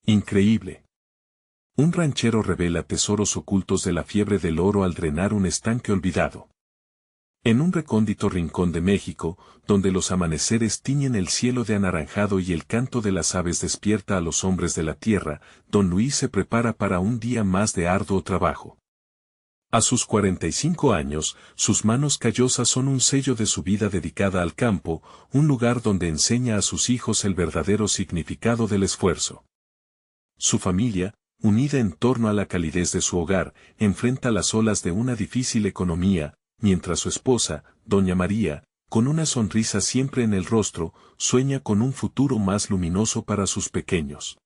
Increíble. Un ranchero revela tesoros ocultos de la fiebre del oro al drenar un estanque olvidado. En un recóndito rincón de México, donde los amaneceres tiñen el cielo de anaranjado y el canto de las aves despierta a los hombres de la tierra, don Luis se prepara para un día más de arduo trabajo. A sus 45 años, sus manos callosas son un sello de su vida dedicada al campo, un lugar donde enseña a sus hijos el verdadero significado del esfuerzo. Su familia, unida en torno a la calidez de su hogar, enfrenta las olas de una difícil economía, mientras su esposa, doña María, con una sonrisa siempre en el rostro, sueña con un futuro más luminoso para sus pequeños.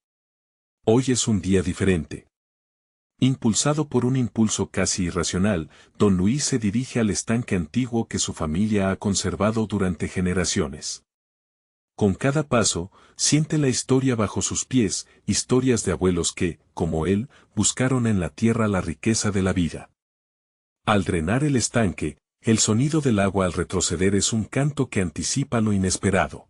Hoy es un día diferente. Impulsado por un impulso casi irracional, don Luis se dirige al estanque antiguo que su familia ha conservado durante generaciones. Con cada paso, siente la historia bajo sus pies, historias de abuelos que, como él, buscaron en la tierra la riqueza de la vida. Al drenar el estanque, el sonido del agua al retroceder es un canto que anticipa lo inesperado.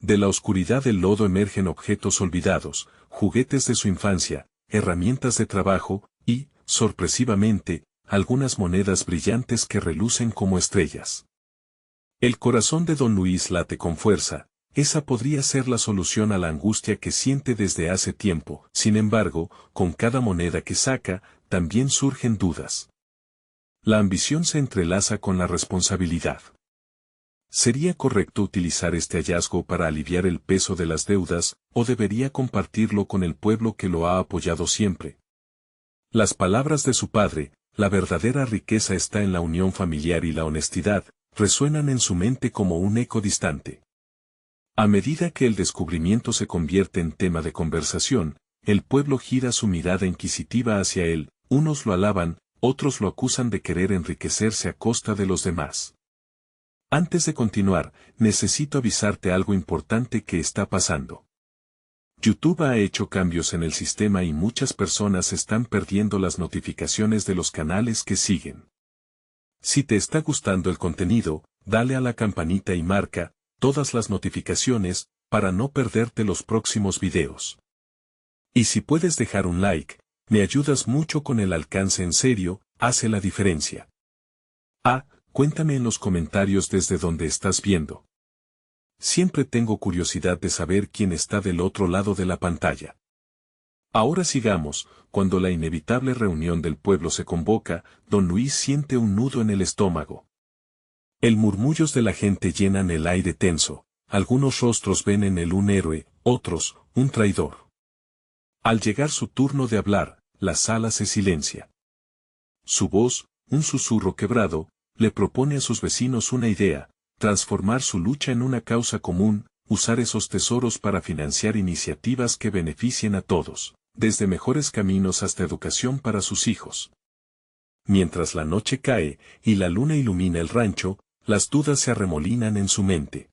De la oscuridad del lodo emergen objetos olvidados, juguetes de su infancia, herramientas de trabajo, y, sorpresivamente, algunas monedas brillantes que relucen como estrellas. El corazón de don Luis late con fuerza, esa podría ser la solución a la angustia que siente desde hace tiempo, sin embargo, con cada moneda que saca, también surgen dudas. La ambición se entrelaza con la responsabilidad. ¿Sería correcto utilizar este hallazgo para aliviar el peso de las deudas, o debería compartirlo con el pueblo que lo ha apoyado siempre? Las palabras de su padre, la verdadera riqueza está en la unión familiar y la honestidad, resuenan en su mente como un eco distante. A medida que el descubrimiento se convierte en tema de conversación, el pueblo gira su mirada inquisitiva hacia él, unos lo alaban, otros lo acusan de querer enriquecerse a costa de los demás. Antes de continuar, necesito avisarte algo importante que está pasando. YouTube ha hecho cambios en el sistema y muchas personas están perdiendo las notificaciones de los canales que siguen. Si te está gustando el contenido, dale a la campanita y marca todas las notificaciones para no perderte los próximos videos. Y si puedes dejar un like, me ayudas mucho con el alcance, en serio, hace la diferencia. Cuéntame en los comentarios desde donde estás viendo. Siempre tengo curiosidad de saber quién está del otro lado de la pantalla. Ahora sigamos, cuando la inevitable reunión del pueblo se convoca, don Luis siente un nudo en el estómago. El murmullos de la gente llenan el aire tenso, algunos rostros ven en él un héroe, otros, un traidor. Al llegar su turno de hablar, la sala se silencia. Su voz, un susurro quebrado, le propone a sus vecinos una idea: transformar su lucha en una causa común, usar esos tesoros para financiar iniciativas que beneficien a todos, desde mejores caminos hasta educación para sus hijos. Mientras la noche cae y la luna ilumina el rancho, las dudas se arremolinan en su mente.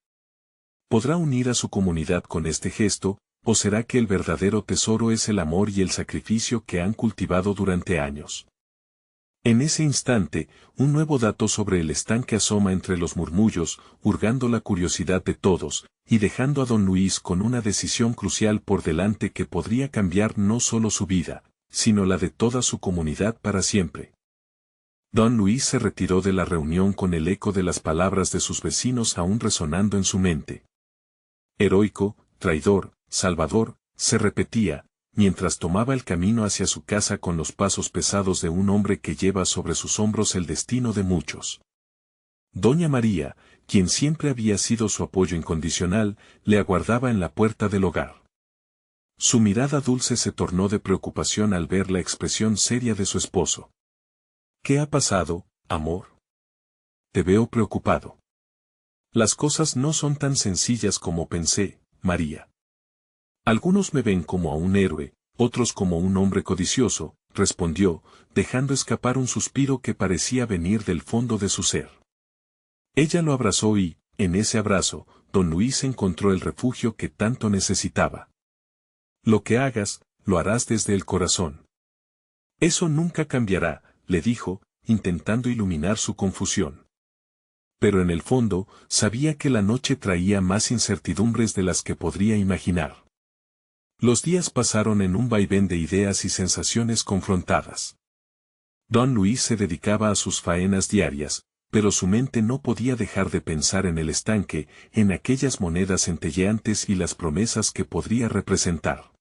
¿Podrá unir a su comunidad con este gesto, o será que el verdadero tesoro es el amor y el sacrificio que han cultivado durante años? En ese instante, un nuevo dato sobre el estanque asoma entre los murmullos, hurgando la curiosidad de todos, y dejando a don Luis con una decisión crucial por delante que podría cambiar no solo su vida, sino la de toda su comunidad para siempre. Don Luis se retiró de la reunión con el eco de las palabras de sus vecinos aún resonando en su mente. Heroico, traidor, salvador, se repetía, mientras tomaba el camino hacia su casa con los pasos pesados de un hombre que lleva sobre sus hombros el destino de muchos. Doña María, quien siempre había sido su apoyo incondicional, le aguardaba en la puerta del hogar. Su mirada dulce se tornó de preocupación al ver la expresión seria de su esposo. ¿Qué ha pasado, amor? Te veo preocupado. Las cosas no son tan sencillas como pensé, María. Algunos me ven como a un héroe, otros como un hombre codicioso, respondió, dejando escapar un suspiro que parecía venir del fondo de su ser. Ella lo abrazó y, en ese abrazo, don Luis encontró el refugio que tanto necesitaba. Lo que hagas, lo harás desde el corazón. Eso nunca cambiará, le dijo, intentando iluminar su confusión. Pero en el fondo, sabía que la noche traía más incertidumbres de las que podría imaginar. Los días pasaron en un vaivén de ideas y sensaciones confrontadas. Don Luis se dedicaba a sus faenas diarias, pero su mente no podía dejar de pensar en el estanque, en aquellas monedas centelleantes y las promesas que podría representar.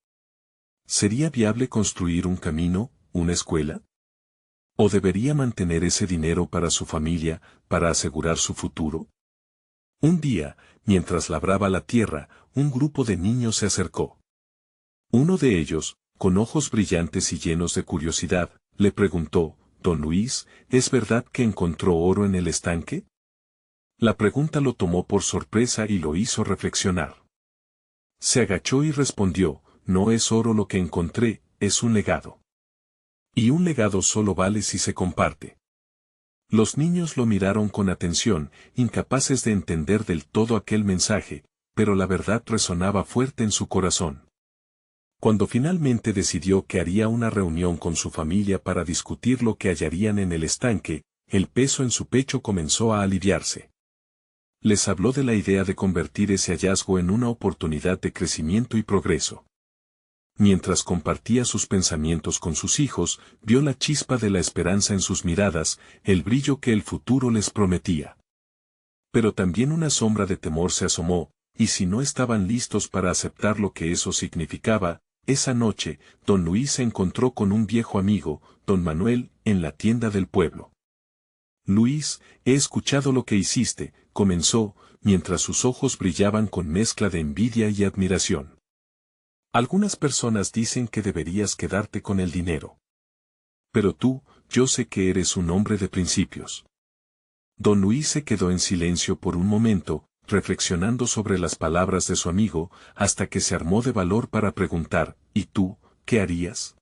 ¿Sería viable construir un camino, una escuela? ¿O debería mantener ese dinero para su familia, para asegurar su futuro? Un día, mientras labraba la tierra, un grupo de niños se acercó. Uno de ellos, con ojos brillantes y llenos de curiosidad, le preguntó: «Don Luis, ¿es verdad que encontró oro en el estanque?». La pregunta lo tomó por sorpresa y lo hizo reflexionar. Se agachó y respondió: «No es oro lo que encontré, es un legado. Y un legado solo vale si se comparte». Los niños lo miraron con atención, incapaces de entender del todo aquel mensaje, pero la verdad resonaba fuerte en su corazón. Cuando finalmente decidió que haría una reunión con su familia para discutir lo que hallarían en el estanque, el peso en su pecho comenzó a aliviarse. Les habló de la idea de convertir ese hallazgo en una oportunidad de crecimiento y progreso. Mientras compartía sus pensamientos con sus hijos, vio la chispa de la esperanza en sus miradas, el brillo que el futuro les prometía. Pero también una sombra de temor se asomó, y si no estaban listos para aceptar lo que eso significaba, esa noche, don Luis se encontró con un viejo amigo, don Manuel, en la tienda del pueblo. «Luis, he escuchado lo que hiciste», comenzó, mientras sus ojos brillaban con mezcla de envidia y admiración. «Algunas personas dicen que deberías quedarte con el dinero. Pero tú, yo sé que eres un hombre de principios». Don Luis se quedó en silencio por un momento, reflexionando sobre las palabras de su amigo, hasta que se armó de valor para preguntar: «¿Y tú, qué harías?».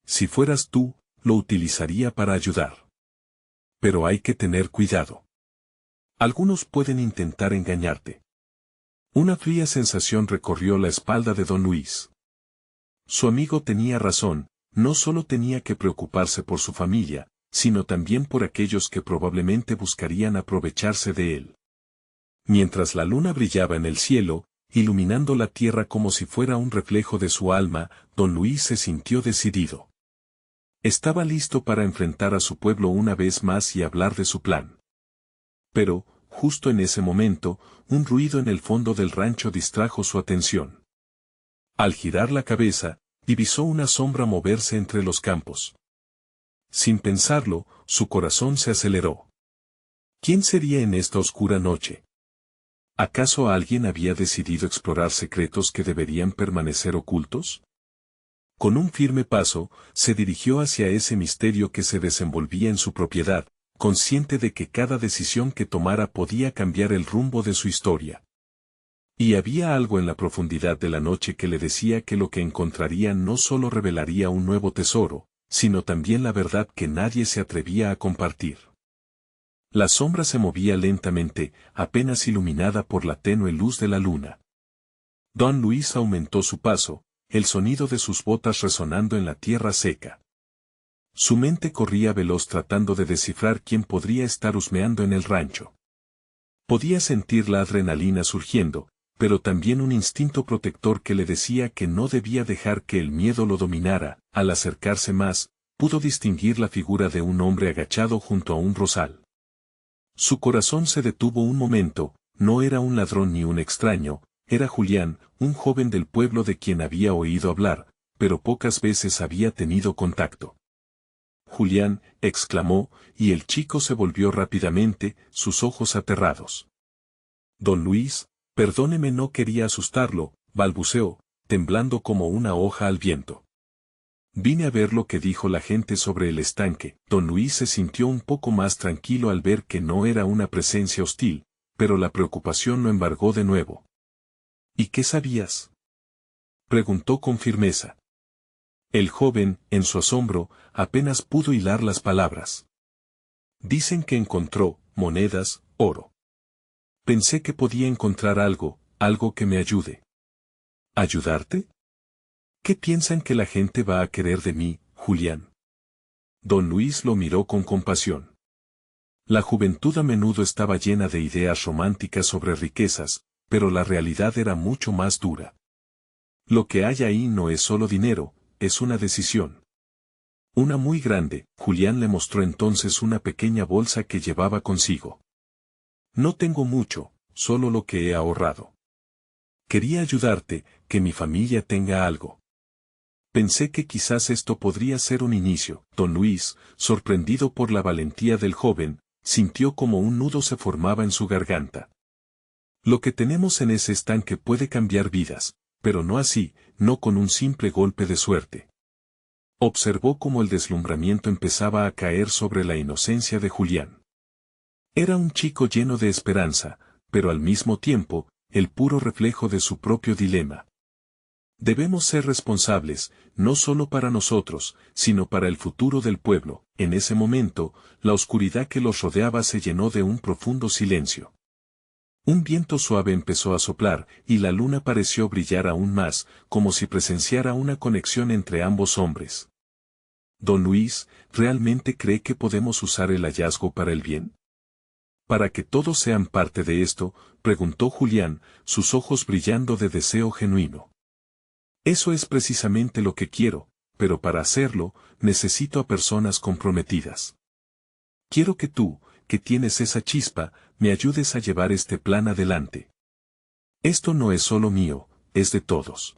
«Si fueras tú, lo utilizaría para ayudar. Pero hay que tener cuidado. Algunos pueden intentar engañarte». Una fría sensación recorrió la espalda de don Luis. Su amigo tenía razón, no solo tenía que preocuparse por su familia, sino también por aquellos que probablemente buscarían aprovecharse de él. Mientras la luna brillaba en el cielo, iluminando la tierra como si fuera un reflejo de su alma, don Luis se sintió decidido. Estaba listo para enfrentar a su pueblo una vez más y hablar de su plan. Pero, justo en ese momento, un ruido en el fondo del rancho distrajo su atención. Al girar la cabeza, divisó una sombra moverse entre los campos. Sin pensarlo, su corazón se aceleró. ¿Quién sería en esta oscura noche? ¿Acaso alguien había decidido explorar secretos que deberían permanecer ocultos? Con un firme paso, se dirigió hacia ese misterio que se desenvolvía en su propiedad, consciente de que cada decisión que tomara podía cambiar el rumbo de su historia. Y había algo en la profundidad de la noche que le decía que lo que encontraría no solo revelaría un nuevo tesoro, sino también la verdad que nadie se atrevía a compartir. La sombra se movía lentamente, apenas iluminada por la tenue luz de la luna. Don Luis aumentó su paso, el sonido de sus botas resonando en la tierra seca. Su mente corría veloz tratando de descifrar quién podría estar husmeando en el rancho. Podía sentir la adrenalina surgiendo, pero también un instinto protector que le decía que no debía dejar que el miedo lo dominara. Al acercarse más, pudo distinguir la figura de un hombre agachado junto a un rosal. Su corazón se detuvo un momento, no era un ladrón ni un extraño, era Julián, un joven del pueblo de quien había oído hablar, pero pocas veces había tenido contacto. «Julián», exclamó, y el chico se volvió rápidamente, sus ojos aterrados. «Don Luis, perdóneme, no quería asustarlo», balbuceó, temblando como una hoja al viento. «Vine a ver lo que dijo la gente sobre el estanque». Don Luis se sintió un poco más tranquilo al ver que no era una presencia hostil, pero la preocupación lo embargó de nuevo. «¿Y qué sabías?», preguntó con firmeza. El joven, en su asombro, apenas pudo hilar las palabras. «Dicen que encontró monedas, oro. Pensé que podía encontrar algo que me ayude». «¿Ayudarte? ¿Qué piensan que la gente va a querer de mí, Julián?». Don Luis lo miró con compasión. La juventud a menudo estaba llena de ideas románticas sobre riquezas, pero la realidad era mucho más dura. Lo que hay ahí no es solo dinero, es una decisión. Una muy grande. Julián le mostró entonces una pequeña bolsa que llevaba consigo. No tengo mucho, solo lo que he ahorrado. Quería ayudarte, que mi familia tenga algo. Pensé que quizás esto podría ser un inicio. Don Luis, sorprendido por la valentía del joven, sintió como un nudo se formaba en su garganta. Lo que tenemos en ese estanque puede cambiar vidas, pero no así, no con un simple golpe de suerte. Observó cómo el deslumbramiento empezaba a caer sobre la inocencia de Julián. Era un chico lleno de esperanza, pero al mismo tiempo, el puro reflejo de su propio dilema. Debemos ser responsables, no solo para nosotros, sino para el futuro del pueblo. En ese momento, la oscuridad que los rodeaba se llenó de un profundo silencio. Un viento suave empezó a soplar, y la luna pareció brillar aún más, como si presenciara una conexión entre ambos hombres. Don Luis, ¿realmente cree que podemos usar el hallazgo para el bien? ¿Para que todos sean parte de esto?, preguntó Julián, sus ojos brillando de deseo genuino. Eso es precisamente lo que quiero, pero para hacerlo, necesito a personas comprometidas. Quiero que tú, que tienes esa chispa, me ayudes a llevar este plan adelante. Esto no es solo mío, es de todos.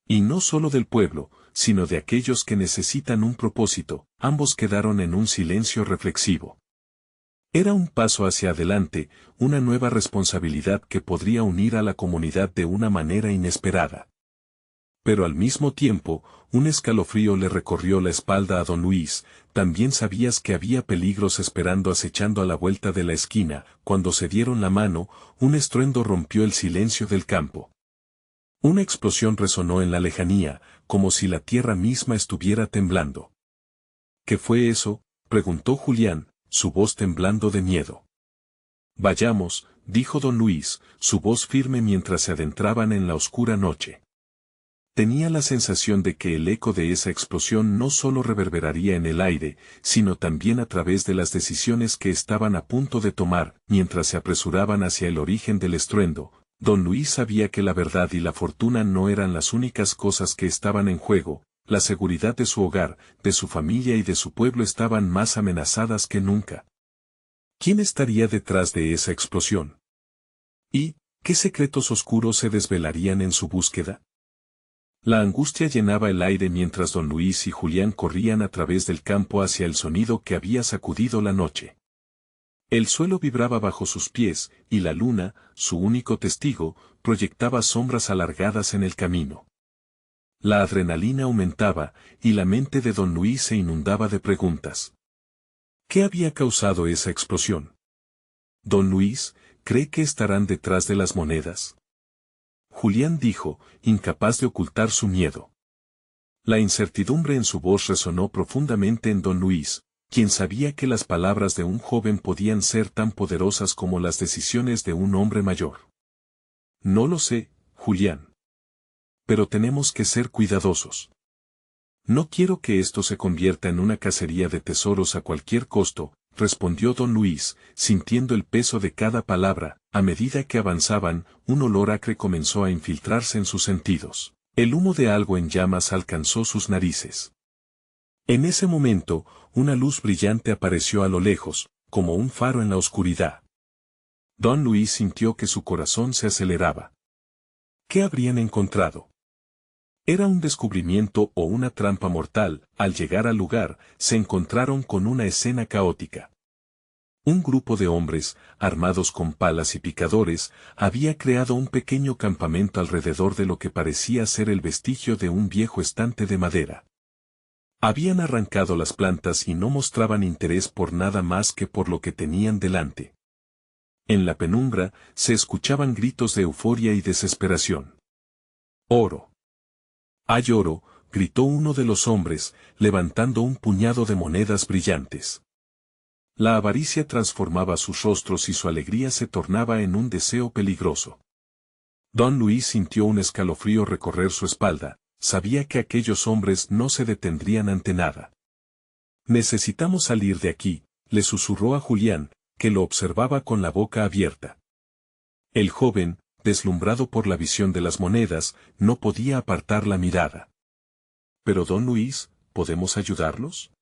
Y no solo del pueblo, sino de aquellos que necesitan un propósito. Ambos quedaron en un silencio reflexivo. Era un paso hacia adelante, una nueva responsabilidad que podría unir a la comunidad de una manera inesperada. Pero al mismo tiempo, un escalofrío le recorrió la espalda a don Luis. También sabías que había peligros esperando acechando a la vuelta de la esquina. Cuando se dieron la mano, un estruendo rompió el silencio del campo. Una explosión resonó en la lejanía, como si la tierra misma estuviera temblando. ¿Qué fue eso?, preguntó Julián, su voz temblando de miedo. Vayamos, dijo don Luis, su voz firme mientras se adentraban en la oscura noche. Tenía la sensación de que el eco de esa explosión no solo reverberaría en el aire, sino también a través de las decisiones que estaban a punto de tomar. Mientras se apresuraban hacia el origen del estruendo, don Luis sabía que la verdad y la fortuna no eran las únicas cosas que estaban en juego. La seguridad de su hogar, de su familia y de su pueblo estaban más amenazadas que nunca. ¿Quién estaría detrás de esa explosión? ¿Y qué secretos oscuros se desvelarían en su búsqueda? La angustia llenaba el aire mientras don Luis y Julián corrían a través del campo hacia el sonido que había sacudido la noche. El suelo vibraba bajo sus pies, y la luna, su único testigo, proyectaba sombras alargadas en el camino. La adrenalina aumentaba, y la mente de don Luis se inundaba de preguntas. ¿Qué había causado esa explosión? Don Luis, ¿cree que estarán detrás de las monedas? Julián dijo, incapaz de ocultar su miedo. La incertidumbre en su voz resonó profundamente en don Luis, quien sabía que las palabras de un joven podían ser tan poderosas como las decisiones de un hombre mayor. No lo sé, Julián. Pero tenemos que ser cuidadosos. No quiero que esto se convierta en una cacería de tesoros a cualquier costo, respondió don Luis, sintiendo el peso de cada palabra. A medida que avanzaban, un olor acre comenzó a infiltrarse en sus sentidos. El humo de algo en llamas alcanzó sus narices. En ese momento, una luz brillante apareció a lo lejos, como un faro en la oscuridad. Don Luis sintió que su corazón se aceleraba. ¿Qué habrían encontrado? ¿Era un descubrimiento o una trampa mortal? Al llegar al lugar, se encontraron con una escena caótica. Un grupo de hombres, armados con palas y picadores, había creado un pequeño campamento alrededor de lo que parecía ser el vestigio de un viejo estante de madera. Habían arrancado las plantas y no mostraban interés por nada más que por lo que tenían delante. En la penumbra, se escuchaban gritos de euforia y desesperación. ¡Oro! ¡Hay oro!, gritó uno de los hombres, levantando un puñado de monedas brillantes. La avaricia transformaba sus rostros y su alegría se tornaba en un deseo peligroso. Don Luis sintió un escalofrío recorrer su espalda, sabía que aquellos hombres no se detendrían ante nada. Necesitamos salir de aquí, le susurró a Julián, que lo observaba con la boca abierta. El joven, deslumbrado por la visión de las monedas, no podía apartar la mirada. «Pero don Luis, ¿podemos ayudarlos?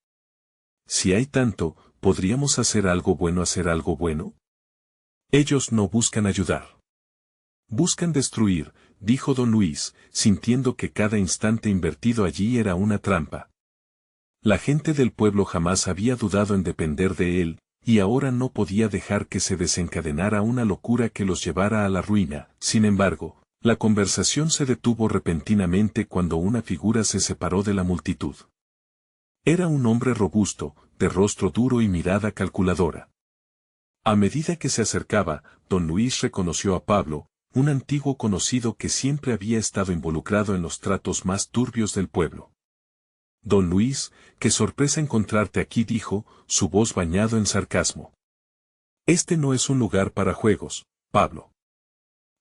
Si hay tanto, ¿podríamos hacer algo bueno? Ellos no buscan ayudar. Buscan destruir», dijo don Luis, sintiendo que cada instante invertido allí era una trampa. La gente del pueblo jamás había dudado en depender de él, y ahora no podía dejar que se desencadenara una locura que los llevara a la ruina. Sin embargo, la conversación se detuvo repentinamente cuando una figura se separó de la multitud. Era un hombre robusto, de rostro duro y mirada calculadora. A medida que se acercaba, don Luis reconoció a Pablo, un antiguo conocido que siempre había estado involucrado en los tratos más turbios del pueblo. «Don Luis, qué sorpresa encontrarte aquí», dijo, su voz bañado en sarcasmo. «Este no es un lugar para juegos, Pablo».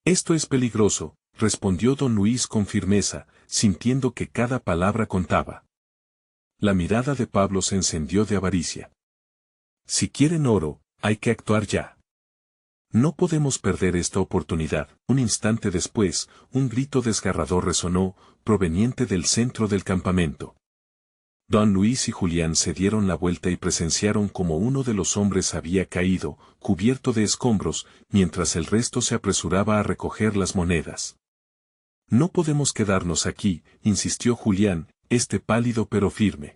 «Esto es peligroso», respondió don Luis con firmeza, sintiendo que cada palabra contaba. La mirada de Pablo se encendió de avaricia. «Si quieren oro, hay que actuar ya. No podemos perder esta oportunidad». Un instante después, un grito desgarrador resonó, proveniente del centro del campamento. Don Luis y Julián se dieron la vuelta y presenciaron como uno de los hombres había caído, cubierto de escombros, mientras el resto se apresuraba a recoger las monedas. «No podemos quedarnos aquí», insistió Julián, pálido pero firme.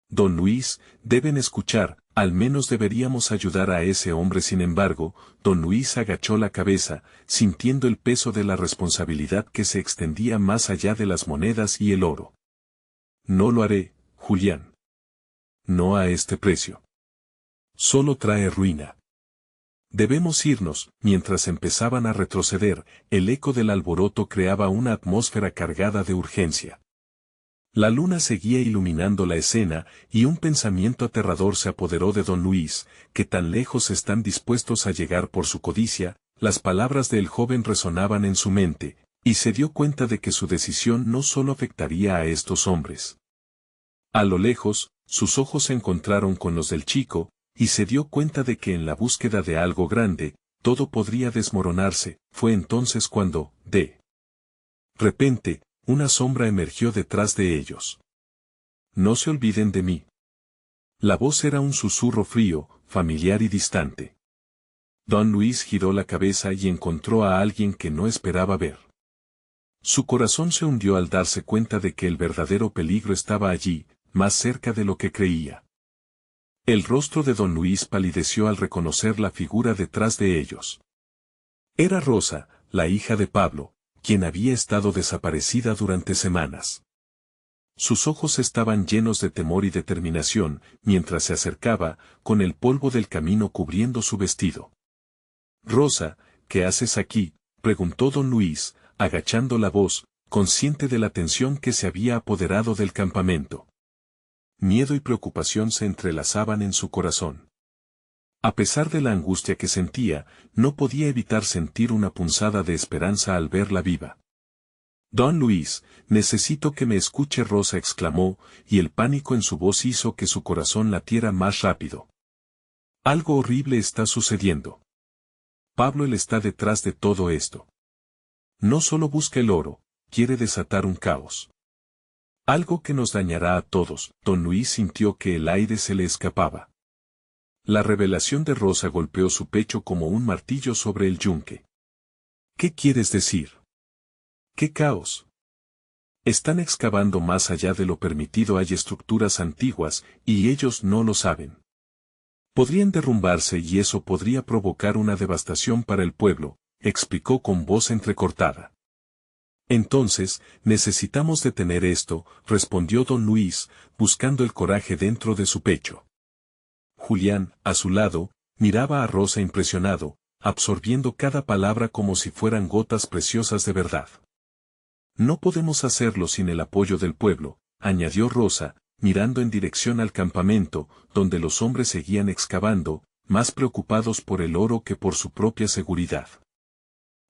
«Don Luis, deben escuchar, al menos deberíamos ayudar a ese hombre». Sin embargo, don Luis agachó la cabeza, sintiendo el peso de la responsabilidad que se extendía más allá de las monedas y el oro. «No lo haré, Julián. No a este precio. Solo trae ruina. Debemos irnos». Mientras empezaban a retroceder, el eco del alboroto creaba una atmósfera cargada de urgencia. La luna seguía iluminando la escena, y un pensamiento aterrador se apoderó de don Luis: ¿qué tan lejos están dispuestos a llegar por su codicia? Las palabras del joven resonaban en su mente, y se dio cuenta de que su decisión no solo afectaría a estos hombres. A lo lejos, sus ojos se encontraron con los del chico, y se dio cuenta de que en la búsqueda de algo grande, todo podría desmoronarse. Fue entonces cuando, de repente, una sombra emergió detrás de ellos. «No se olviden de mí». La voz era un susurro frío, familiar y distante. Don Luis giró la cabeza y encontró a alguien que no esperaba ver. Su corazón se hundió al darse cuenta de que el verdadero peligro estaba allí, más cerca de lo que creía. El rostro de don Luis palideció al reconocer la figura detrás de ellos. Era Rosa, la hija de Pablo, quien había estado desaparecida durante semanas. Sus ojos estaban llenos de temor y determinación, mientras se acercaba, con el polvo del camino cubriendo su vestido. «Rosa, ¿qué haces aquí?», preguntó don Luis, agachando la voz, consciente de la tensión que se había apoderado del campamento. Miedo y preocupación se entrelazaban en su corazón. A pesar de la angustia que sentía, no podía evitar sentir una punzada de esperanza al verla viva. «Don Luis, necesito que me escuche», Rosa exclamó, y el pánico en su voz hizo que su corazón latiera más rápido. «Algo horrible está sucediendo. Pablo él está detrás de todo esto. No solo busca el oro, quiere desatar un caos. Algo que nos dañará a todos». Don Luis sintió que el aire se le escapaba. La revelación de Rosa golpeó su pecho como un martillo sobre el yunque. «¿Qué quieres decir? ¿Qué caos? Están excavando más allá de lo permitido, hay estructuras antiguas, y ellos no lo saben. Podrían derrumbarse y eso podría provocar una devastación para el pueblo», explicó con voz entrecortada. «Entonces, necesitamos detener esto», respondió don Luis, buscando el coraje dentro de su pecho. Julián, a su lado, miraba a Rosa impresionado, absorbiendo cada palabra como si fueran gotas preciosas de verdad. «No podemos hacerlo sin el apoyo del pueblo», añadió Rosa, mirando en dirección al campamento, donde los hombres seguían excavando, más preocupados por el oro que por su propia seguridad.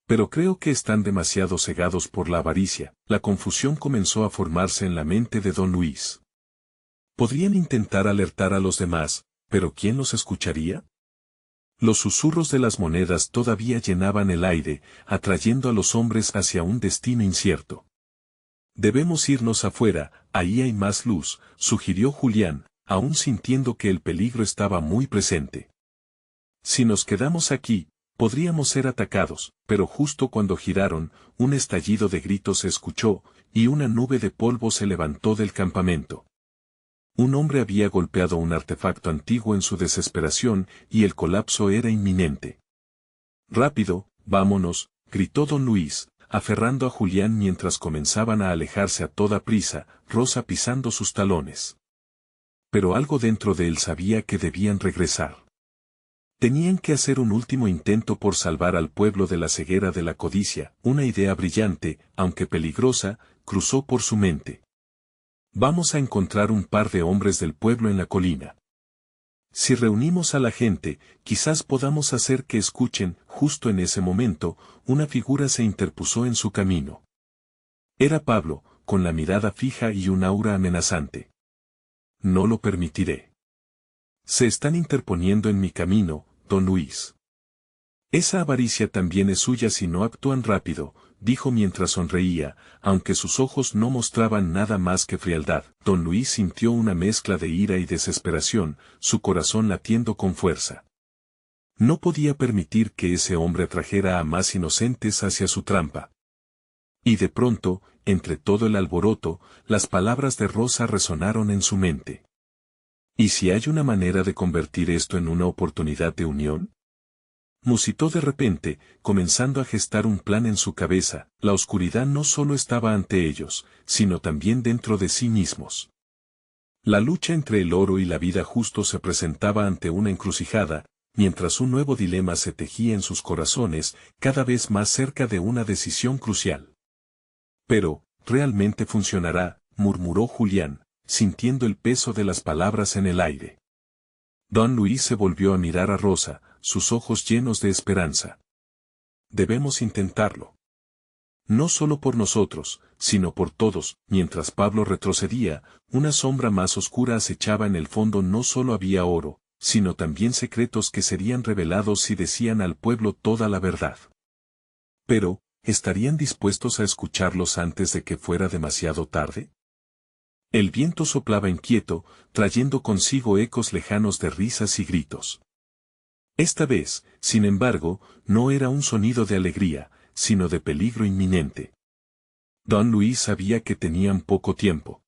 «Pero creo que están demasiado cegados por la avaricia». La confusión comenzó a formarse en la mente de don Luis. Podrían intentar alertar a los demás, pero ¿quién los escucharía? Los susurros de las monedas todavía llenaban el aire, atrayendo a los hombres hacia un destino incierto. Debemos irnos afuera, ahí hay más luz, sugirió Julián, aún sintiendo que el peligro estaba muy presente. Si nos quedamos aquí, podríamos ser atacados, pero justo cuando giraron, un estallido de gritos se escuchó, y una nube de polvo se levantó del campamento. Un hombre había golpeado un artefacto antiguo en su desesperación, y el colapso era inminente. «Rápido, vámonos», gritó don Luis, aferrando a Julián mientras comenzaban a alejarse a toda prisa, Rosa pisando sus talones. Pero algo dentro de él sabía que debían regresar. Tenían que hacer un último intento por salvar al pueblo de la ceguera de la codicia. Una idea brillante, aunque peligrosa, cruzó por su mente. Vamos a encontrar un par de hombres del pueblo en la colina. Si reunimos a la gente, quizás podamos hacer que escuchen. Justo en ese momento, una figura se interpuso en su camino. Era Pablo, con la mirada fija y un aura amenazante. No lo permitiré. Se están interponiendo en mi camino, don Luis. Esa avaricia también es suya si no actúan rápido, dijo mientras sonreía, aunque sus ojos no mostraban nada más que frialdad. Don Luis sintió una mezcla de ira y desesperación, su corazón latiendo con fuerza. No podía permitir que ese hombre atrajera a más inocentes hacia su trampa. Y de pronto, entre todo el alboroto, las palabras de Rosa resonaron en su mente. ¿Y si hay una manera de convertir esto en una oportunidad de unión? Musitó de repente, comenzando a gestar un plan en su cabeza. La oscuridad no solo estaba ante ellos, sino también dentro de sí mismos. La lucha entre el oro y la vida justo se presentaba ante una encrucijada, mientras un nuevo dilema se tejía en sus corazones, cada vez más cerca de una decisión crucial. Pero, ¿realmente funcionará?, murmuró Julián, sintiendo el peso de las palabras en el aire. Don Luis se volvió a mirar a Rosa, sus ojos llenos de esperanza. Debemos intentarlo. No solo por nosotros, sino por todos. Mientras Pablo retrocedía, una sombra más oscura acechaba en el fondo. No solo había oro, sino también secretos que serían revelados si decían al pueblo toda la verdad. Pero, ¿estarían dispuestos a escucharlos antes de que fuera demasiado tarde? El viento soplaba inquieto, trayendo consigo ecos lejanos de risas y gritos. Esta vez, sin embargo, no era un sonido de alegría, sino de peligro inminente. Don Luis sabía que tenían poco tiempo.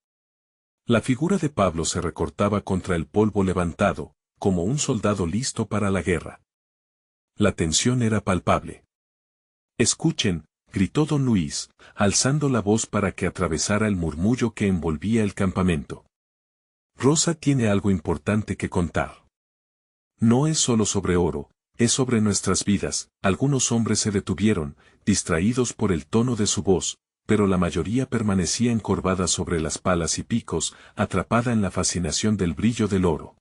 La figura de Pablo se recortaba contra el polvo levantado, como un soldado listo para la guerra. La tensión era palpable. «Escuchen», gritó don Luis, alzando la voz para que atravesara el murmullo que envolvía el campamento. «Rosa tiene algo importante que contar. No es solo sobre oro, es sobre nuestras vidas». Algunos hombres se detuvieron, distraídos por el tono de su voz, pero la mayoría permanecía encorvada sobre las palas y picos, atrapada en la fascinación del brillo del oro.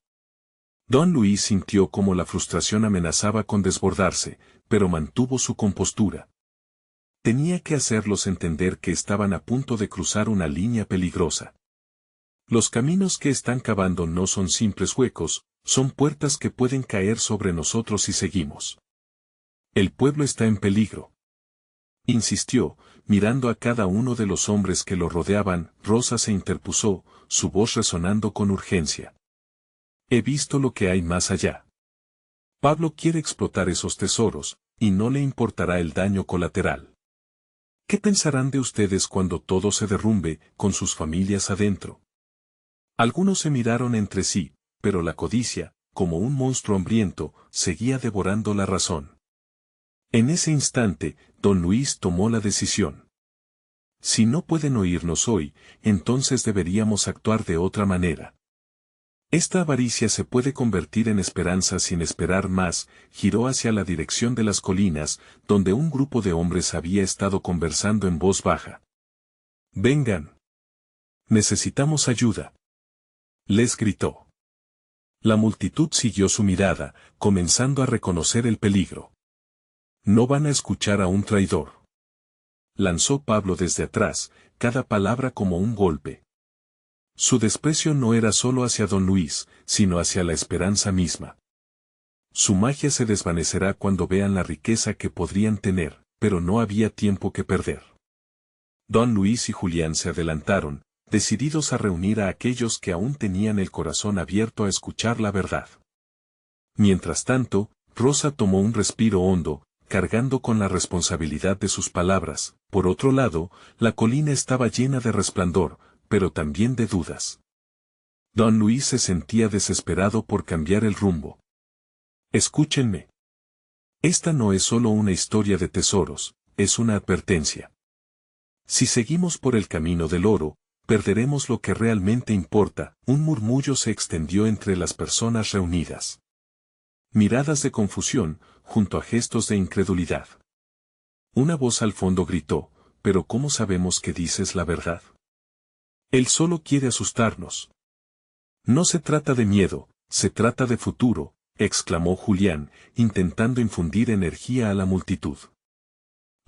Don Luis sintió como la frustración amenazaba con desbordarse, pero mantuvo su compostura. Tenía que hacerlos entender que estaban a punto de cruzar una línea peligrosa. Los caminos que están cavando no son simples huecos, son puertas que pueden caer sobre nosotros si seguimos. El pueblo está en peligro. Insistió, mirando a cada uno de los hombres que lo rodeaban. Rosa se interpuso, su voz resonando con urgencia. He visto lo que hay más allá. Pablo quiere explotar esos tesoros, y no le importará el daño colateral. ¿Qué pensarán de ustedes cuando todo se derrumbe, con sus familias adentro? Algunos se miraron entre sí, pero la codicia, como un monstruo hambriento, seguía devorando la razón. En ese instante, don Luis tomó la decisión. Si no pueden oírnos hoy, entonces deberíamos actuar de otra manera. Esta avaricia se puede convertir en esperanza sin esperar más. Giró hacia la dirección de las colinas, donde un grupo de hombres había estado conversando en voz baja. «Vengan. Necesitamos ayuda», les gritó. La multitud siguió su mirada, comenzando a reconocer el peligro. «No van a escuchar a un traidor», lanzó Pablo desde atrás, cada palabra como un golpe. Su desprecio no era solo hacia don Luis, sino hacia la esperanza misma. Su magia se desvanecerá cuando vean la riqueza que podrían tener, pero no había tiempo que perder. Don Luis y Julián se adelantaron, decididos a reunir a aquellos que aún tenían el corazón abierto a escuchar la verdad. Mientras tanto, Rosa tomó un respiro hondo, cargando con la responsabilidad de sus palabras. Por otro lado, la colina estaba llena de resplandor, pero también de dudas. Don Luis se sentía desesperado por cambiar el rumbo. Escúchenme. Esta no es solo una historia de tesoros, es una advertencia. Si seguimos por el camino del oro, perderemos lo que realmente importa. Un murmullo se extendió entre las personas reunidas. Miradas de confusión, junto a gestos de incredulidad. Una voz al fondo gritó, ¿pero cómo sabemos que dices la verdad? Él solo quiere asustarnos. No se trata de miedo, se trata de futuro, exclamó Julián, intentando infundir energía a la multitud.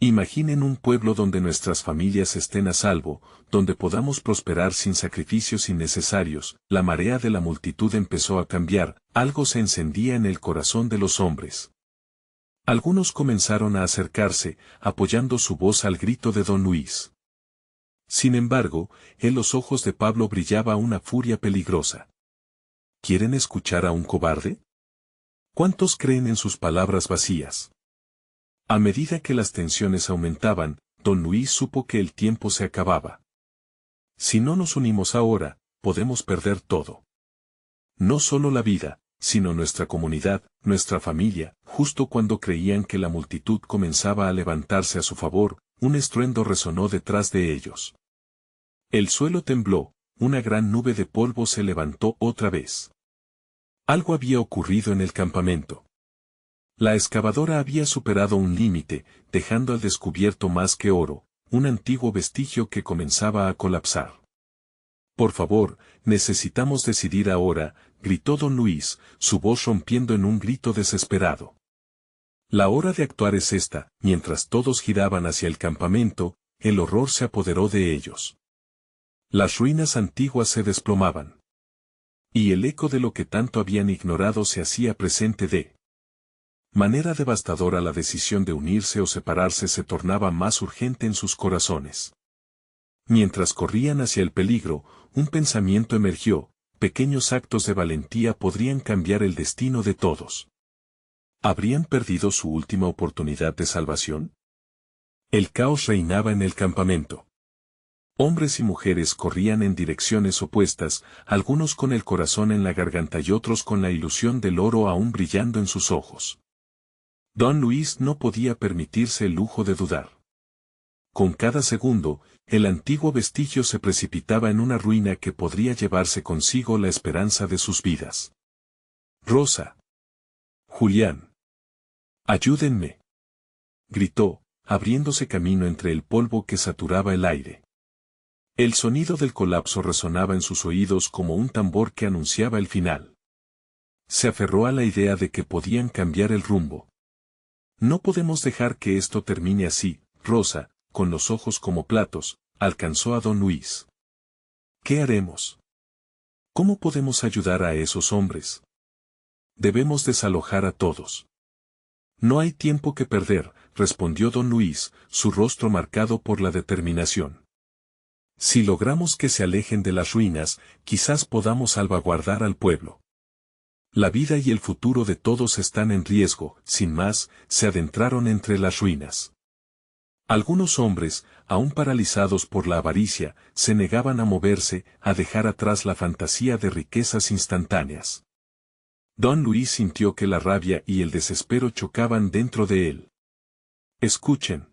Imaginen un pueblo donde nuestras familias estén a salvo, donde podamos prosperar sin sacrificios innecesarios. La marea de la multitud empezó a cambiar, algo se encendía en el corazón de los hombres. Algunos comenzaron a acercarse, apoyando su voz al grito de don Luis. Sin embargo, en los ojos de Pablo brillaba una furia peligrosa. ¿Quieren escuchar a un cobarde? ¿Cuántos creen en sus palabras vacías? A medida que las tensiones aumentaban, don Luis supo que el tiempo se acababa. Si no nos unimos ahora, podemos perder todo. No solo la vida, sino nuestra comunidad, nuestra familia. Justo cuando creían que la multitud comenzaba a levantarse a su favor, un estruendo resonó detrás de ellos. El suelo tembló, una gran nube de polvo se levantó otra vez. Algo había ocurrido en el campamento. La excavadora había superado un límite, dejando al descubierto más que oro, un antiguo vestigio que comenzaba a colapsar. Por favor, necesitamos decidir ahora, gritó don Luis, su voz rompiendo en un grito desesperado. La hora de actuar es esta. Mientras todos giraban hacia el campamento, el horror se apoderó de ellos. Las ruinas antiguas se desplomaban. Y el eco de lo que tanto habían ignorado se hacía presente de manera devastadora. La decisión de unirse o separarse se tornaba más urgente en sus corazones. Mientras corrían hacia el peligro, un pensamiento emergió: pequeños actos de valentía podrían cambiar el destino de todos. ¿Habrían perdido su última oportunidad de salvación? El caos reinaba en el campamento. Hombres y mujeres corrían en direcciones opuestas, algunos con el corazón en la garganta y otros con la ilusión del oro aún brillando en sus ojos. Don Luis no podía permitirse el lujo de dudar. Con cada segundo, el antiguo vestigio se precipitaba en una ruina que podría llevarse consigo la esperanza de sus vidas. Rosa. Julián. Ayúdenme. Gritó, abriéndose camino entre el polvo que saturaba el aire. El sonido del colapso resonaba en sus oídos como un tambor que anunciaba el final. Se aferró a la idea de que podían cambiar el rumbo. No podemos dejar que esto termine así. Rosa, con los ojos como platos, alcanzó a don Luis. ¿Qué haremos? ¿Cómo podemos ayudar a esos hombres? Debemos desalojar a todos. No hay tiempo que perder, respondió don Luis, su rostro marcado por la determinación. Si logramos que se alejen de las ruinas, quizás podamos salvaguardar al pueblo. La vida y el futuro de todos están en riesgo. Sin más, se adentraron entre las ruinas. Algunos hombres, aún paralizados por la avaricia, se negaban a moverse, a dejar atrás la fantasía de riquezas instantáneas. Don Luis sintió que la rabia y el desespero chocaban dentro de él. Escuchen.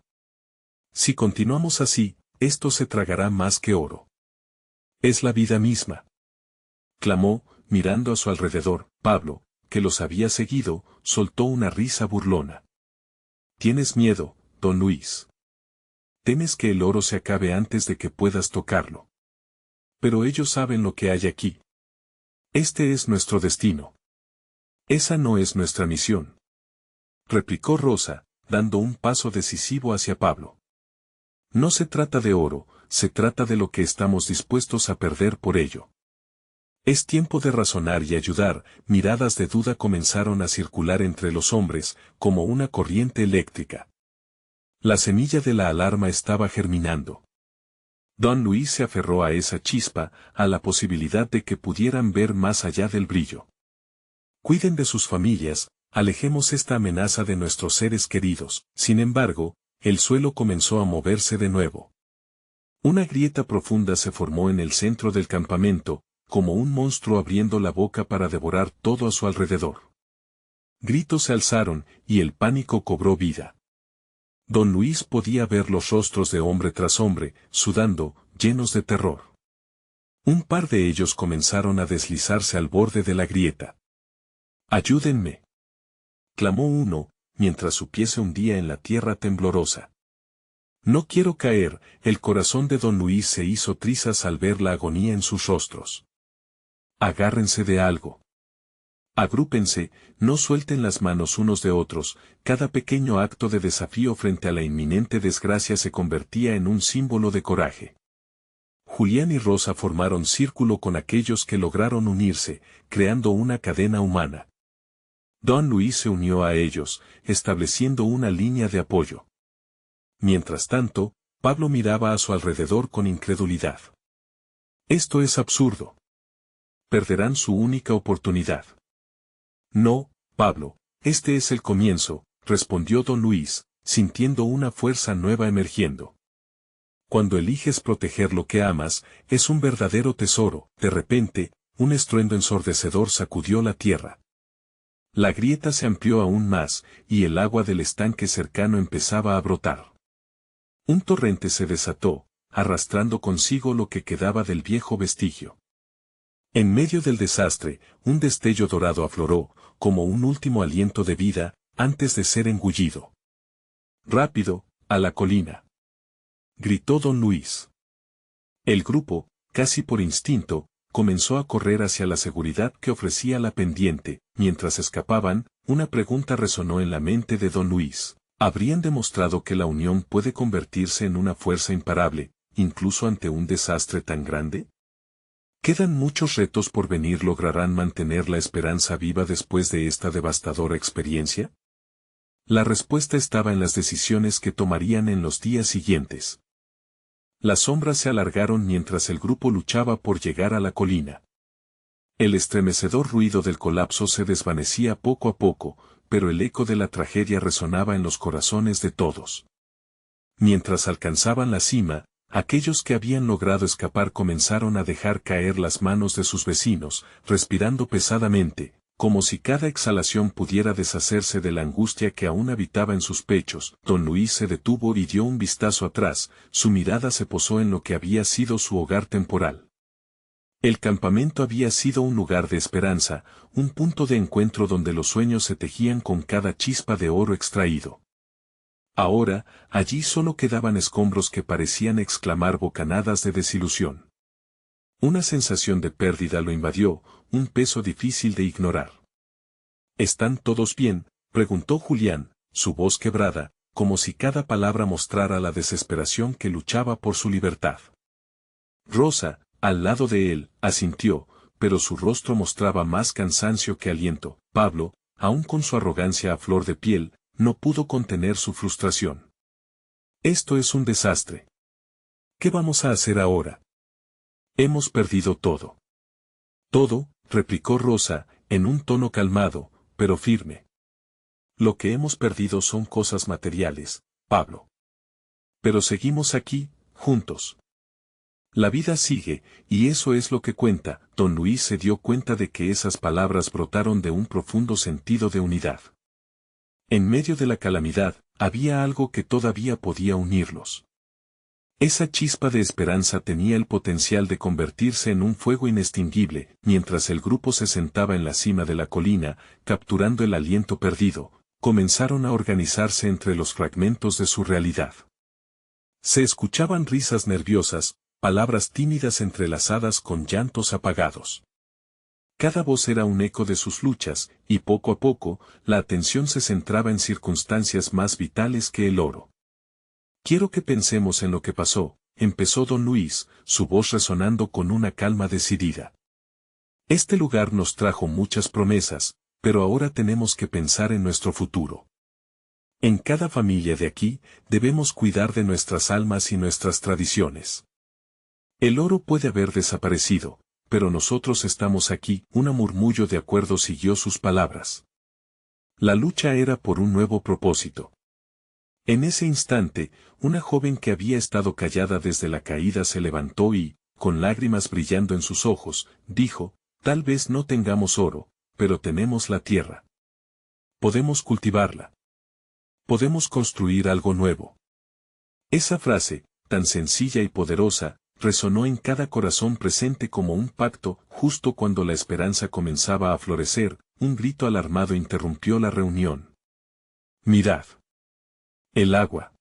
Si continuamos así, esto se tragará más que oro. Es la vida misma. Clamó, mirando a su alrededor. Pablo, que los había seguido, soltó una risa burlona. ¿Tienes miedo, don Luis? ¿Temes que el oro se acabe antes de que puedas tocarlo? Pero ellos saben lo que hay aquí. Este es nuestro destino. Esa no es nuestra misión. Replicó Rosa, dando un paso decisivo hacia Pablo. No se trata de oro, se trata de lo que estamos dispuestos a perder por ello. Es tiempo de razonar y ayudar. Miradas de duda comenzaron a circular entre los hombres, como una corriente eléctrica. La semilla de la alarma estaba germinando. Don Luis se aferró a esa chispa, a la posibilidad de que pudieran ver más allá del brillo. Cuiden de sus familias, alejemos esta amenaza de nuestros seres queridos. Sin embargo, el suelo comenzó a moverse de nuevo. Una grieta profunda se formó en el centro del campamento, como un monstruo abriendo la boca para devorar todo a su alrededor. Gritos se alzaron, y el pánico cobró vida. Don Luis podía ver los rostros de hombre tras hombre, sudando, llenos de terror. Un par de ellos comenzaron a deslizarse al borde de la grieta. «¡Ayúdenme!», clamó uno, mientras su pie se hundía en la tierra temblorosa. «No quiero caer», el corazón de don Luis se hizo trizas al ver la agonía en sus rostros. «Agárrense de algo. Agrúpense, no suelten las manos unos de otros». Cada pequeño acto de desafío frente a la inminente desgracia se convertía en un símbolo de coraje. Julián y Rosa formaron círculo con aquellos que lograron unirse, creando una cadena humana. Don Luis se unió a ellos, estableciendo una línea de apoyo. Mientras tanto, Pablo miraba a su alrededor con incredulidad. «Esto es absurdo. Perderán su única oportunidad». «No, Pablo, este es el comienzo», respondió don Luis, sintiendo una fuerza nueva emergiendo. «Cuando eliges proteger lo que amas, es un verdadero tesoro». De repente, un estruendo ensordecedor sacudió la tierra. La grieta se amplió aún más, y el agua del estanque cercano empezaba a brotar. Un torrente se desató, arrastrando consigo lo que quedaba del viejo vestigio. En medio del desastre, un destello dorado afloró, como un último aliento de vida, antes de ser engullido. «¡Rápido, a la colina!», gritó don Luis. El grupo, casi por instinto, comenzó a correr hacia la seguridad que ofrecía la pendiente. Mientras escapaban, una pregunta resonó en la mente de don Luis. ¿Habrían demostrado que la unión puede convertirse en una fuerza imparable, incluso ante un desastre tan grande? ¿Quedan muchos retos por venir? ¿Lograrán mantener la esperanza viva después de esta devastadora experiencia? La respuesta estaba en las decisiones que tomarían en los días siguientes. Las sombras se alargaron mientras el grupo luchaba por llegar a la colina. El estremecedor ruido del colapso se desvanecía poco a poco, pero el eco de la tragedia resonaba en los corazones de todos. Mientras alcanzaban la cima, aquellos que habían logrado escapar comenzaron a dejar caer las manos de sus vecinos, respirando pesadamente, como si cada exhalación pudiera deshacerse de la angustia que aún habitaba en sus pechos. Don Luis se detuvo y dio un vistazo atrás, su mirada se posó en lo que había sido su hogar temporal. El campamento había sido un lugar de esperanza, un punto de encuentro donde los sueños se tejían con cada chispa de oro extraído. Ahora, allí solo quedaban escombros que parecían exclamar bocanadas de desilusión. Una sensación de pérdida lo invadió, un peso difícil de ignorar. ¿Están todos bien?, preguntó Julián, su voz quebrada, como si cada palabra mostrara la desesperación que luchaba por su libertad. Rosa, al lado de él, asintió, pero su rostro mostraba más cansancio que aliento. Pablo, aun con su arrogancia a flor de piel, no pudo contener su frustración. «Esto es un desastre. ¿Qué vamos a hacer ahora? Hemos perdido todo». «Todo», replicó Rosa, en un tono calmado, pero firme. «Lo que hemos perdido son cosas materiales, Pablo. Pero seguimos aquí, juntos. La vida sigue, y eso es lo que cuenta». Don Luis se dio cuenta de que esas palabras brotaron de un profundo sentido de unidad. En medio de la calamidad, había algo que todavía podía unirlos. Esa chispa de esperanza tenía el potencial de convertirse en un fuego inextinguible. Mientras el grupo se sentaba en la cima de la colina, capturando el aliento perdido, comenzaron a organizarse entre los fragmentos de su realidad. Se escuchaban risas nerviosas, palabras tímidas entrelazadas con llantos apagados. Cada voz era un eco de sus luchas, y poco a poco, la atención se centraba en circunstancias más vitales que el oro. «Quiero que pensemos en lo que pasó», empezó don Luis, su voz resonando con una calma decidida. Este lugar nos trajo muchas promesas, pero ahora tenemos que pensar en nuestro futuro. En cada familia de aquí, debemos cuidar de nuestras almas y nuestras tradiciones. El oro puede haber desaparecido, pero nosotros estamos aquí. Un murmullo de acuerdo siguió sus palabras. La lucha era por un nuevo propósito. En ese instante, una joven que había estado callada desde la caída se levantó y, con lágrimas brillando en sus ojos, dijo, tal vez no tengamos oro, pero tenemos la tierra. Podemos cultivarla. Podemos construir algo nuevo. Esa frase, tan sencilla y poderosa, resonó en cada corazón presente como un pacto. Justo cuando la esperanza comenzaba a florecer, un grito alarmado interrumpió la reunión. Mirad. El agua.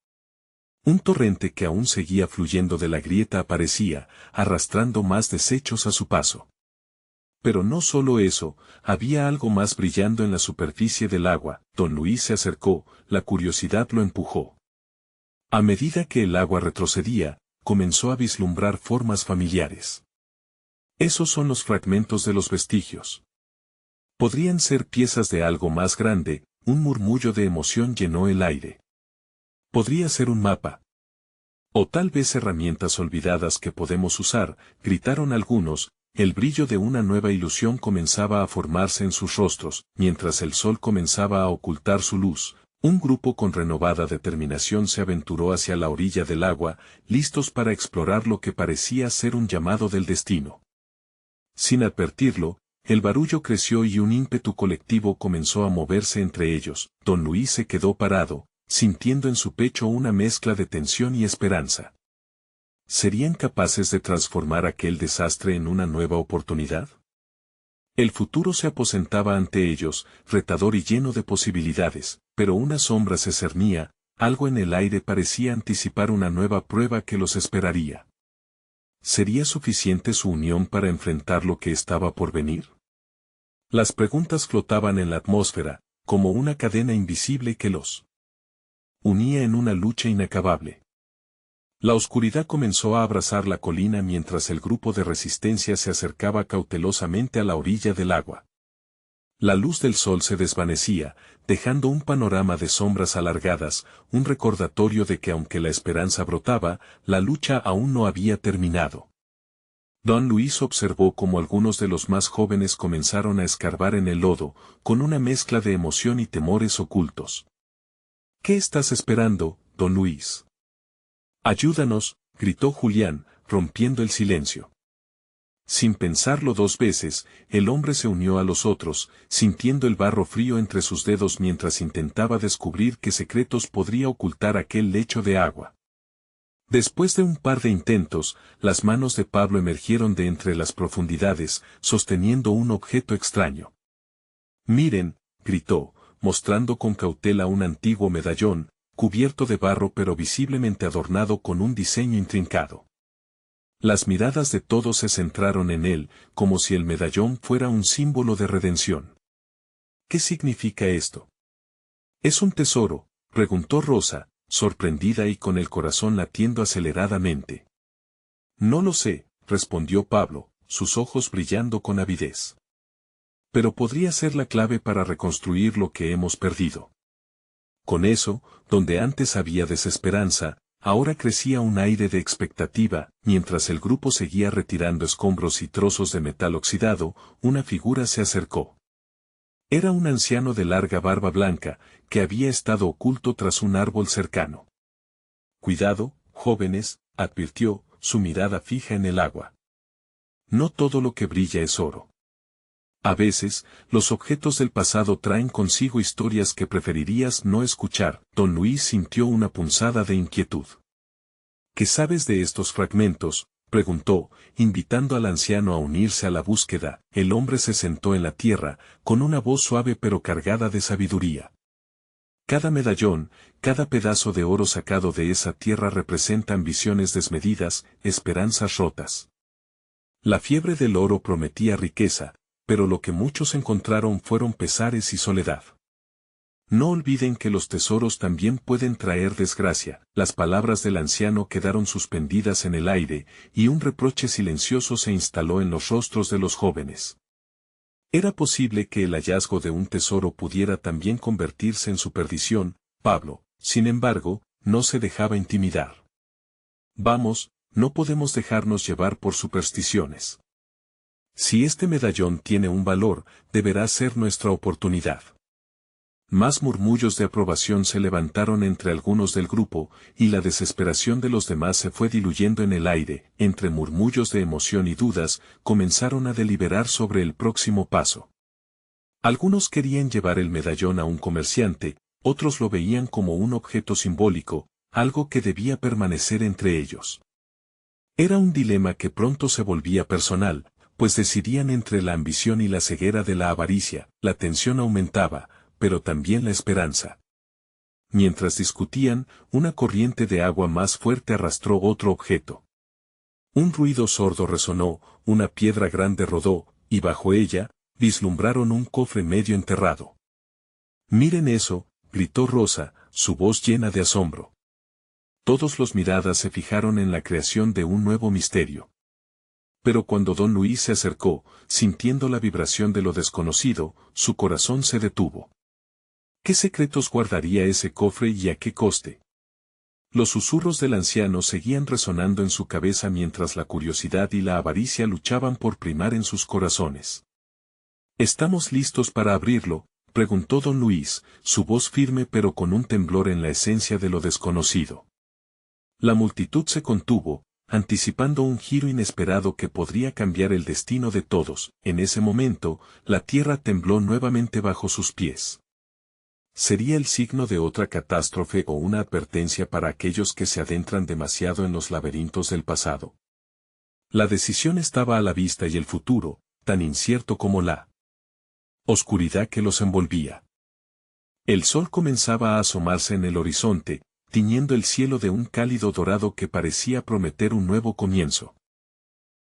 Un torrente que aún seguía fluyendo de la grieta aparecía, arrastrando más desechos a su paso. Pero no solo eso, había algo más brillando en la superficie del agua. Don Luis se acercó, la curiosidad lo empujó. A medida que el agua retrocedía, comenzó a vislumbrar formas familiares. Esos son los fragmentos de los vestigios. Podrían ser piezas de algo más grande. Un murmullo de emoción llenó el aire. Podría ser un mapa. O tal vez herramientas olvidadas que podemos usar, gritaron algunos. El brillo de una nueva ilusión comenzaba a formarse en sus rostros. Mientras el sol comenzaba a ocultar su luz, un grupo con renovada determinación se aventuró hacia la orilla del agua, listos para explorar lo que parecía ser un llamado del destino. Sin advertirlo, el barullo creció y un ímpetu colectivo comenzó a moverse entre ellos. Don Luis se quedó parado, sintiendo en su pecho una mezcla de tensión y esperanza. ¿Serían capaces de transformar aquel desastre en una nueva oportunidad? El futuro se aposentaba ante ellos, retador y lleno de posibilidades, pero una sombra se cernía, algo en el aire parecía anticipar una nueva prueba que los esperaría. ¿Sería suficiente su unión para enfrentar lo que estaba por venir? Las preguntas flotaban en la atmósfera, como una cadena invisible que los unía en una lucha inacabable. La oscuridad comenzó a abrazar la colina mientras el grupo de resistencia se acercaba cautelosamente a la orilla del agua. La luz del sol se desvanecía, dejando un panorama de sombras alargadas, un recordatorio de que aunque la esperanza brotaba, la lucha aún no había terminado. Don Luis observó cómo algunos de los más jóvenes comenzaron a escarbar en el lodo, con una mezcla de emoción y temores ocultos. ¿Qué estás esperando, Don Luis? Ayúdanos, gritó Julián, rompiendo el silencio. Sin pensarlo dos veces, el hombre se unió a los otros, sintiendo el barro frío entre sus dedos mientras intentaba descubrir qué secretos podría ocultar aquel lecho de agua. Después de un par de intentos, las manos de Pablo emergieron de entre las profundidades, sosteniendo un objeto extraño. Miren, gritó, mostrando con cautela un antiguo medallón, cubierto de barro pero visiblemente adornado con un diseño intrincado. Las miradas de todos se centraron en él, como si el medallón fuera un símbolo de redención. ¿Qué significa esto? ¿Es un tesoro?, preguntó Rosa, sorprendida y con el corazón latiendo aceleradamente. No lo sé, respondió Pablo, sus ojos brillando con avidez. Pero podría ser la clave para reconstruir lo que hemos perdido. Con eso, donde antes había desesperanza, ahora crecía un aire de expectativa. Mientras el grupo seguía retirando escombros y trozos de metal oxidado, una figura se acercó. Era un anciano de larga barba blanca, que había estado oculto tras un árbol cercano. Cuidado, jóvenes, advirtió, su mirada fija en el agua. No todo lo que brilla es oro. A veces, los objetos del pasado traen consigo historias que preferirías no escuchar. Don Luis sintió una punzada de inquietud. ¿Qué sabes de estos fragmentos?, preguntó, invitando al anciano a unirse a la búsqueda. El hombre se sentó en la tierra, con una voz suave pero cargada de sabiduría. Cada medallón, cada pedazo de oro sacado de esa tierra representa ambiciones desmedidas, esperanzas rotas. La fiebre del oro prometía riqueza, pero lo que muchos encontraron fueron pesares y soledad. No olviden que los tesoros también pueden traer desgracia. Las palabras del anciano quedaron suspendidas en el aire, y un reproche silencioso se instaló en los rostros de los jóvenes. Era posible que el hallazgo de un tesoro pudiera también convertirse en su perdición. Pablo, sin embargo, no se dejaba intimidar. Vamos, no podemos dejarnos llevar por supersticiones. Si este medallón tiene un valor, deberá ser nuestra oportunidad. Más murmullos de aprobación se levantaron entre algunos del grupo, y la desesperación de los demás se fue diluyendo en el aire. Entre murmullos de emoción y dudas, comenzaron a deliberar sobre el próximo paso. Algunos querían llevar el medallón a un comerciante, otros lo veían como un objeto simbólico, algo que debía permanecer entre ellos. Era un dilema que pronto se volvía personal, pues decidían entre la ambición y la ceguera de la avaricia. La tensión aumentaba, pero también la esperanza. Mientras discutían, una corriente de agua más fuerte arrastró otro objeto. Un ruido sordo resonó, una piedra grande rodó, y bajo ella, vislumbraron un cofre medio enterrado. «Miren eso», gritó Rosa, su voz llena de asombro. Todos los miradas se fijaron en la creación de un nuevo misterio. Pero cuando don Luis se acercó, sintiendo la vibración de lo desconocido, su corazón se detuvo. ¿Qué secretos guardaría ese cofre y a qué coste? Los susurros del anciano seguían resonando en su cabeza mientras la curiosidad y la avaricia luchaban por primar en sus corazones. «¿Estamos listos para abrirlo?», preguntó don Luis, su voz firme pero con un temblor en la esencia de lo desconocido. La multitud se contuvo, anticipando un giro inesperado que podría cambiar el destino de todos. En ese momento, la tierra tembló nuevamente bajo sus pies. ¿Sería el signo de otra catástrofe o una advertencia para aquellos que se adentran demasiado en los laberintos del pasado? La decisión estaba a la vista y el futuro, tan incierto como la oscuridad que los envolvía. El sol comenzaba a asomarse en el horizonte, tiñendo el cielo de un cálido dorado que parecía prometer un nuevo comienzo.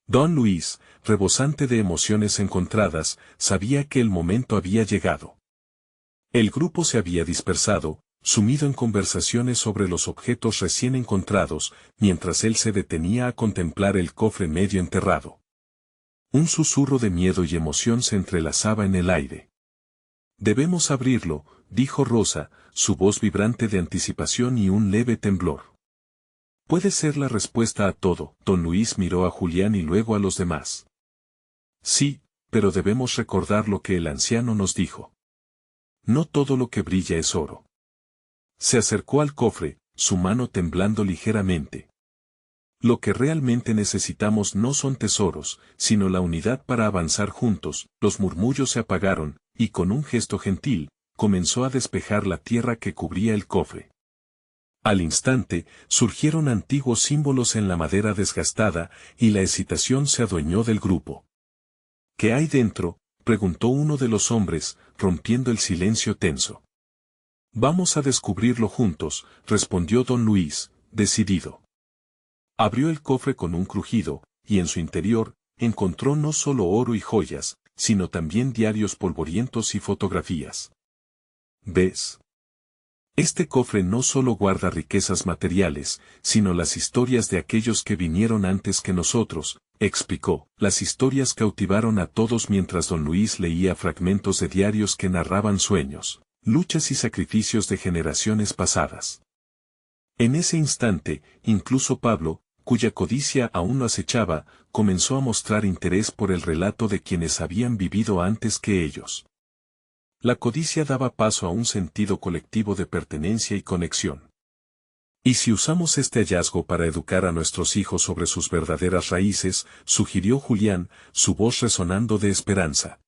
Don Luis, rebosante de emociones encontradas, sabía que el momento había llegado. El grupo se había dispersado, sumido en conversaciones sobre los objetos recién encontrados, mientras él se detenía a contemplar el cofre medio enterrado. Un susurro de miedo y emoción se entrelazaba en el aire. «Debemos abrirlo», dijo Rosa, su voz vibrante de anticipación y un leve temblor. «Puede ser la respuesta a todo». Don Luis miró a Julián y luego a los demás. «Sí, pero debemos recordar lo que el anciano nos dijo. No todo lo que brilla es oro». Se acercó al cofre, su mano temblando ligeramente. «Lo que realmente necesitamos no son tesoros, sino la unidad para avanzar juntos». Los murmullos se apagaron, y con un gesto gentil, comenzó a despejar la tierra que cubría el cofre. Al instante, surgieron antiguos símbolos en la madera desgastada, y la excitación se adueñó del grupo. «¿Qué hay dentro?», preguntó uno de los hombres, rompiendo el silencio tenso. «Vamos a descubrirlo juntos», respondió don Luis, decidido. Abrió el cofre con un crujido, y en su interior, encontró no solo oro y joyas, sino también diarios polvorientos y fotografías. «¿Ves? Este cofre no solo guarda riquezas materiales, sino las historias de aquellos que vinieron antes que nosotros», explicó. Las historias cautivaron a todos mientras don Luis leía fragmentos de diarios que narraban sueños, luchas y sacrificios de generaciones pasadas. En ese instante, incluso Pablo, cuya codicia aún lo acechaba, comenzó a mostrar interés por el relato de quienes habían vivido antes que ellos. La codicia daba paso a un sentido colectivo de pertenencia y conexión. «¿Y si usamos este hallazgo para educar a nuestros hijos sobre sus verdaderas raíces?», sugirió Julián, su voz resonando de esperanza.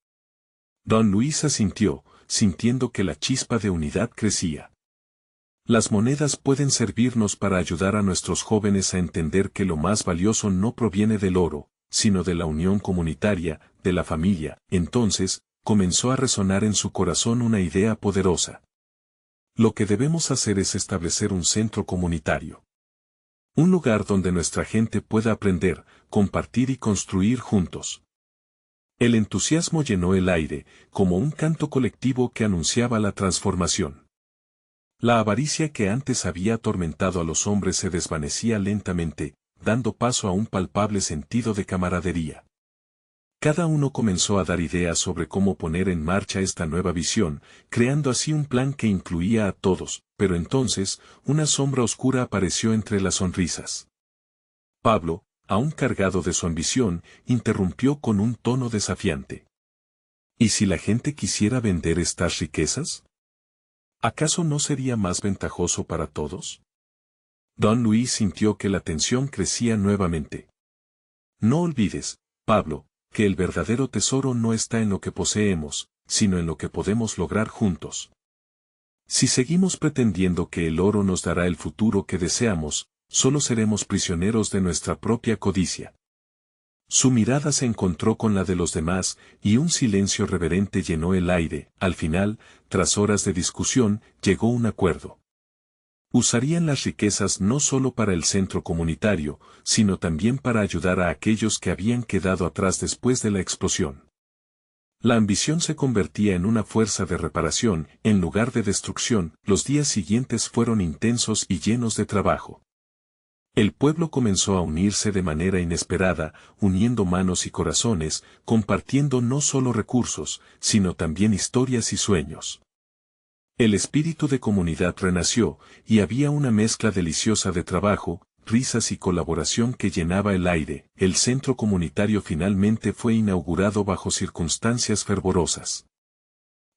Don Luis asintió, sintiendo que la chispa de unidad crecía. «Las monedas pueden servirnos para ayudar a nuestros jóvenes a entender que lo más valioso no proviene del oro, sino de la unión comunitaria, de la familia». Entonces, comenzó a resonar en su corazón una idea poderosa. «Lo que debemos hacer es establecer un centro comunitario. Un lugar donde nuestra gente pueda aprender, compartir y construir juntos». El entusiasmo llenó el aire, como un canto colectivo que anunciaba la transformación. La avaricia que antes había atormentado a los hombres se desvanecía lentamente, dando paso a un palpable sentido de camaradería. Cada uno comenzó a dar ideas sobre cómo poner en marcha esta nueva visión, creando así un plan que incluía a todos, pero entonces, una sombra oscura apareció entre las sonrisas. Pablo, aún cargado de su ambición, interrumpió con un tono desafiante. ¿Y si la gente quisiera vender estas riquezas? ¿Acaso no sería más ventajoso para todos? Don Luis sintió que la tensión crecía nuevamente. No olvides, Pablo, que el verdadero tesoro no está en lo que poseemos, sino en lo que podemos lograr juntos. Si seguimos pretendiendo que el oro nos dará el futuro que deseamos, solo seremos prisioneros de nuestra propia codicia. Su mirada se encontró con la de los demás, y un silencio reverente llenó el aire. Al final, tras horas de discusión, llegó un acuerdo. Usarían las riquezas no solo para el centro comunitario, sino también para ayudar a aquellos que habían quedado atrás después de la explosión. La ambición se convertía en una fuerza de reparación, en lugar de destrucción. Los días siguientes fueron intensos y llenos de trabajo. El pueblo comenzó a unirse de manera inesperada, uniendo manos y corazones, compartiendo no solo recursos, sino también historias y sueños. El espíritu de comunidad renació, y había una mezcla deliciosa de trabajo, risas y colaboración que llenaba el aire. El centro comunitario finalmente fue inaugurado bajo circunstancias fervorosas.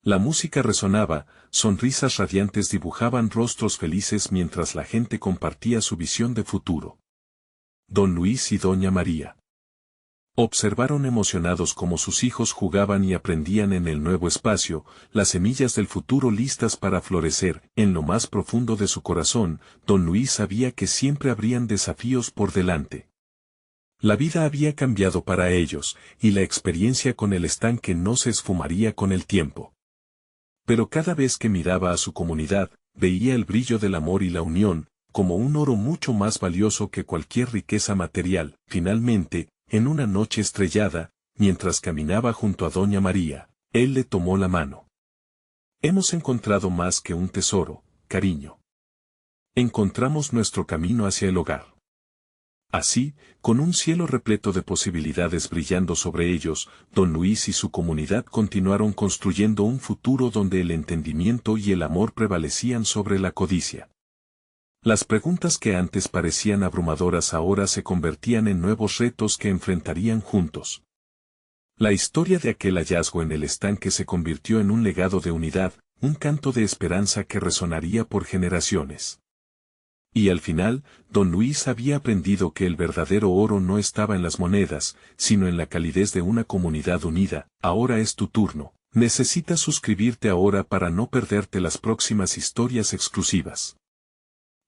La música resonaba, sonrisas radiantes dibujaban rostros felices mientras la gente compartía su visión de futuro. Don Luis y Doña María observaron emocionados cómo sus hijos jugaban y aprendían en el nuevo espacio, las semillas del futuro listas para florecer. En lo más profundo de su corazón, don Luis sabía que siempre habrían desafíos por delante. La vida había cambiado para ellos, y la experiencia con el estanque no se esfumaría con el tiempo. Pero cada vez que miraba a su comunidad, veía el brillo del amor y la unión, como un oro mucho más valioso que cualquier riqueza material. Finalmente, en una noche estrellada, mientras caminaba junto a Doña María, él le tomó la mano. Hemos encontrado más que un tesoro, cariño. Encontramos nuestro camino hacia el hogar. Así, con un cielo repleto de posibilidades brillando sobre ellos, don Luis y su comunidad continuaron construyendo un futuro donde el entendimiento y el amor prevalecían sobre la codicia. Las preguntas que antes parecían abrumadoras ahora se convertían en nuevos retos que enfrentarían juntos. La historia de aquel hallazgo en el estanque se convirtió en un legado de unidad, un canto de esperanza que resonaría por generaciones. Y al final, don Luis había aprendido que el verdadero oro no estaba en las monedas, sino en la calidez de una comunidad unida. Ahora es tu turno. Necesitas suscribirte ahora para no perderte las próximas historias exclusivas.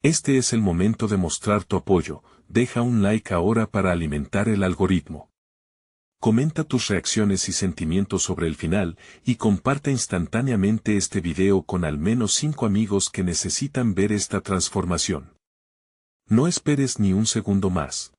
Este es el momento de mostrar tu apoyo. Deja un like ahora para alimentar el algoritmo. Comenta tus reacciones y sentimientos sobre el final, y comparte instantáneamente este video con al menos 5 amigos que necesitan ver esta transformación. No esperes ni un segundo más.